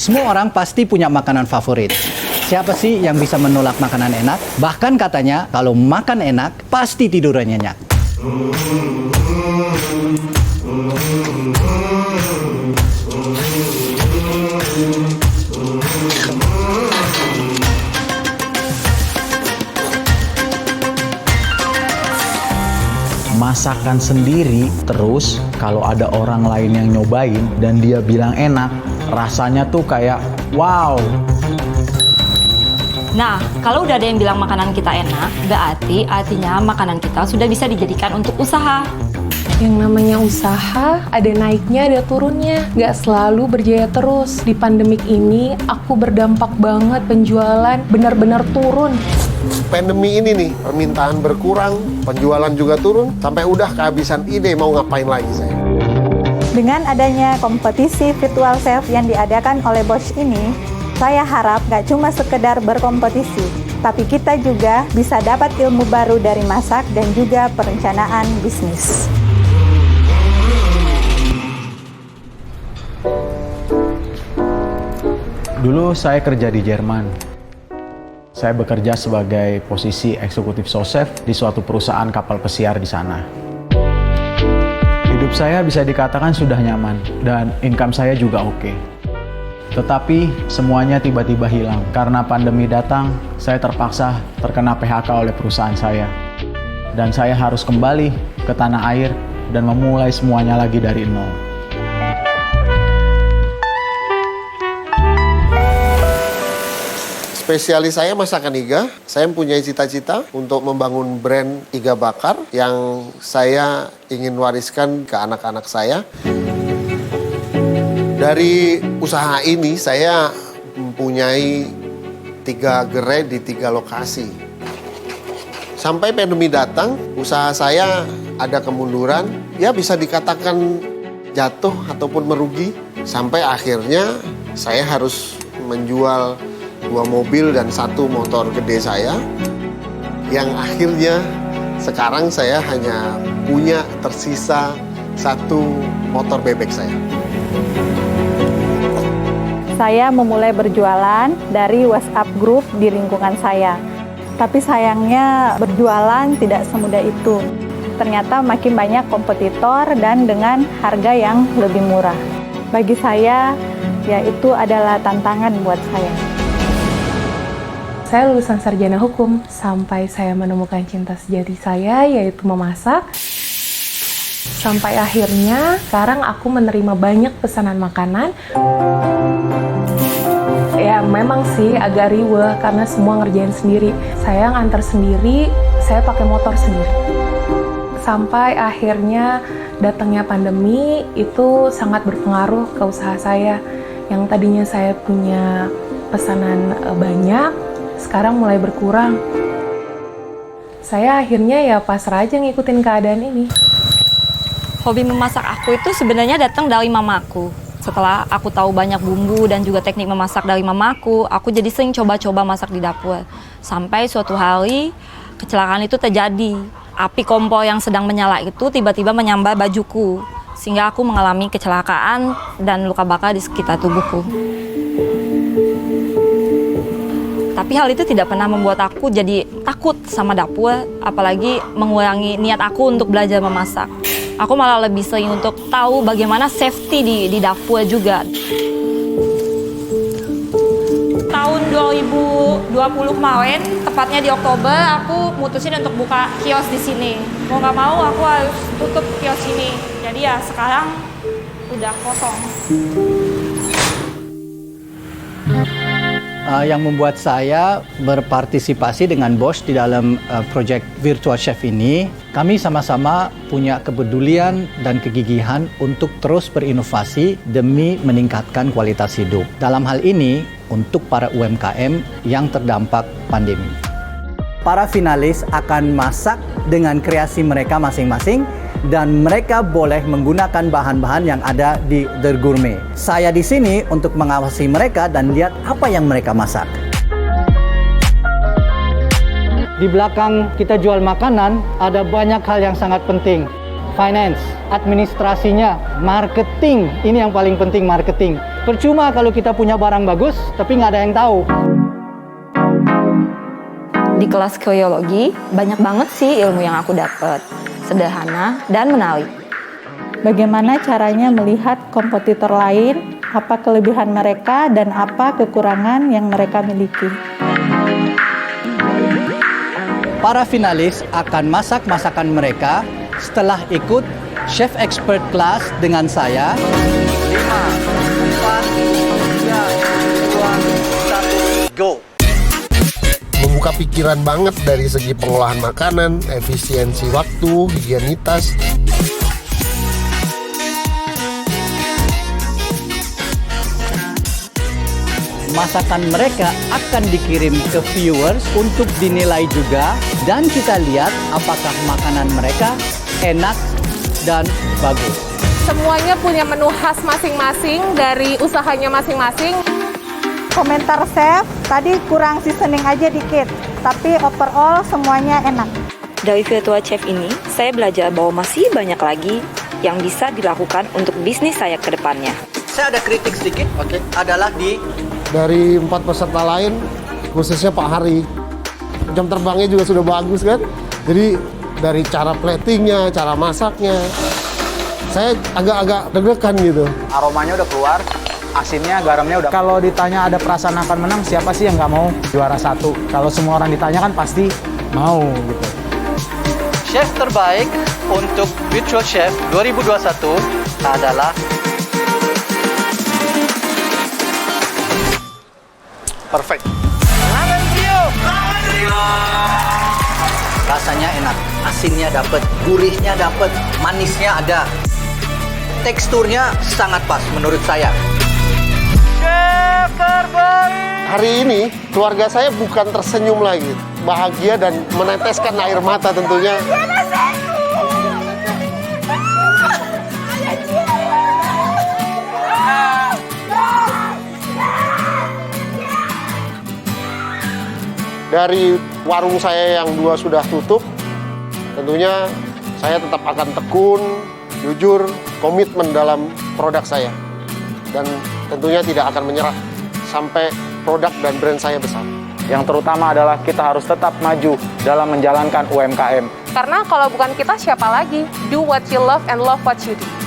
Semua orang pasti punya makanan favorit. Siapa sih yang bisa menolak makanan enak? Bahkan katanya kalau makan enak pasti tidurnya nyenyak. Masakan sendiri, terus kalau ada orang lain yang nyobain dan dia bilang enak, rasanya tuh kayak wow. Nah, kalau udah ada yang bilang makanan kita enak, berarti artinya makanan kita sudah bisa dijadikan untuk usaha. Yang namanya usaha, ada naiknya, ada turunnya. Nggak selalu berjaya terus. Di pandemik ini, aku berdampak banget penjualan benar-benar turun. Pandemi ini nih, permintaan berkurang, penjualan juga turun, sampai udah kehabisan ide mau ngapain lagi saya. Dengan adanya kompetisi virtual chef yang diadakan oleh Bosch ini, saya harap nggak cuma sekedar berkompetisi, tapi kita juga bisa dapat ilmu baru dari masak dan juga perencanaan bisnis. Dulu saya kerja di Jerman. Saya bekerja sebagai posisi eksekutif sous-chef di suatu perusahaan kapal pesiar di sana. Hidup saya bisa dikatakan sudah nyaman dan income saya juga oke. Tetapi semuanya tiba-tiba hilang. Karena pandemi datang, saya terpaksa terkena PHK oleh perusahaan saya. Dan saya harus kembali ke tanah air dan memulai semuanya lagi dari nol. Spesialis saya masakan iga. Saya mempunyai cita-cita untuk membangun brand iga bakar yang saya ingin wariskan ke anak-anak saya. Dari usaha ini saya mempunyai 3 gerai di 3 lokasi. Sampai pandemi datang, usaha saya ada kemunduran, ya bisa dikatakan jatuh ataupun merugi. Sampai akhirnya saya harus menjual 2 mobil dan 1 motor gede saya. Yang akhirnya sekarang saya hanya punya tersisa 1 motor bebek saya. Saya memulai berjualan dari WhatsApp group di lingkungan saya. Tapi sayangnya berjualan tidak semudah itu. Ternyata makin banyak kompetitor dan dengan harga yang lebih murah. Bagi saya, ya itu adalah tantangan buat saya. Saya lulusan sarjana hukum, sampai saya menemukan cinta sejati saya, yaitu memasak. Sampai akhirnya, sekarang aku menerima banyak pesanan makanan. Ya memang sih agak riweh karena semua ngerjain sendiri. Saya nganter sendiri, saya pakai motor sendiri. Sampai akhirnya datangnya pandemi itu sangat berpengaruh ke usaha saya. Yang tadinya saya punya pesanan banyak, sekarang mulai berkurang. Saya akhirnya ya pasrah aja ngikutin keadaan ini. Hobi memasak aku itu sebenarnya datang dari mamaku. Setelah aku tahu banyak bumbu dan juga teknik memasak dari mamaku, aku jadi sering coba-coba masak di dapur. Sampai suatu hari, kecelakaan itu terjadi. Api kompor yang sedang menyala itu tiba-tiba menyambar bajuku. Sehingga aku mengalami kecelakaan dan luka bakar di sekitar tubuhku. Tapi hal itu tidak pernah membuat aku jadi takut sama dapur, apalagi mengurangi niat aku untuk belajar memasak. Aku malah lebih sering untuk tahu bagaimana safety di dapur juga. Tahun 2020 kemarin, tepatnya di Oktober, aku mutusin untuk buka kios di sini. Mau nggak mau, aku harus tutup kios ini. Jadi ya sekarang udah kosong. Yang membuat saya berpartisipasi dengan Bosch di dalam proyek Virtual Chef ini, kami sama-sama punya kepedulian dan kegigihan untuk terus berinovasi demi meningkatkan kualitas hidup. Dalam hal ini, untuk para UMKM yang terdampak pandemi. Para finalis akan masak dengan kreasi mereka masing-masing dan mereka boleh menggunakan bahan-bahan yang ada di The Gourmet. Saya di sini untuk mengawasi mereka dan lihat apa yang mereka masak. Di belakang kita jual makanan, ada banyak hal yang sangat penting. finance, administrasinya, marketing. Ini yang paling penting, marketing. Percuma kalau kita punya barang bagus, tapi nggak ada yang tahu. Di kelas geologi, banyak banget sih ilmu yang aku dapat. Sederhana dan menarik. Bagaimana caranya melihat kompetitor lain, apa kelebihan mereka dan apa kekurangan yang mereka miliki. Para finalis akan masak masakan mereka setelah ikut chef expert class dengan saya. 5, 4, 3, 2, 1, go! Membuka pikiran banget dari segi pengolahan makanan, efisiensi waktu, higienitas. Masakan mereka akan dikirim ke viewers untuk dinilai juga, dan kita lihat apakah makanan mereka enak dan bagus. Semuanya punya menu khas masing-masing dari usahanya masing-masing. Komentar chef, tadi kurang seasoning aja dikit, tapi overall semuanya enak. Dari Virtual Chef ini, saya belajar bahwa masih banyak lagi yang bisa dilakukan untuk bisnis saya ke depannya. Saya ada kritik sedikit, adalah di Dari 4 peserta lain, khususnya Pak Hari, jam terbangnya juga sudah bagus kan. Jadi dari cara platingnya, cara masaknya, saya agak-agak deg-degan gitu. Aromanya udah keluar, asinnya, garamnya udah. Kalau ditanya ada perasaan akan menang, siapa sih yang nggak mau juara 1? Kalau semua orang ditanya kan pasti mau gitu. chef terbaik untuk Virtual Chef 2021 adalah Perfect. rasanya enak, asinnya dapat, gurihnya dapat, manisnya ada. Teksturnya sangat pas menurut saya. Chef terbaik. Hari ini keluarga saya bukan tersenyum lagi, bahagia dan meneteskan air mata tentunya. Dari warung saya yang 2 sudah tutup, tentunya saya tetap akan tekun, jujur, komitmen dalam produk saya. Dan tentunya tidak akan menyerah sampai produk dan brand saya besar. Yang terutama adalah kita harus tetap maju dalam menjalankan UMKM. Karena kalau bukan kita, siapa lagi? Do what you love and love what you do.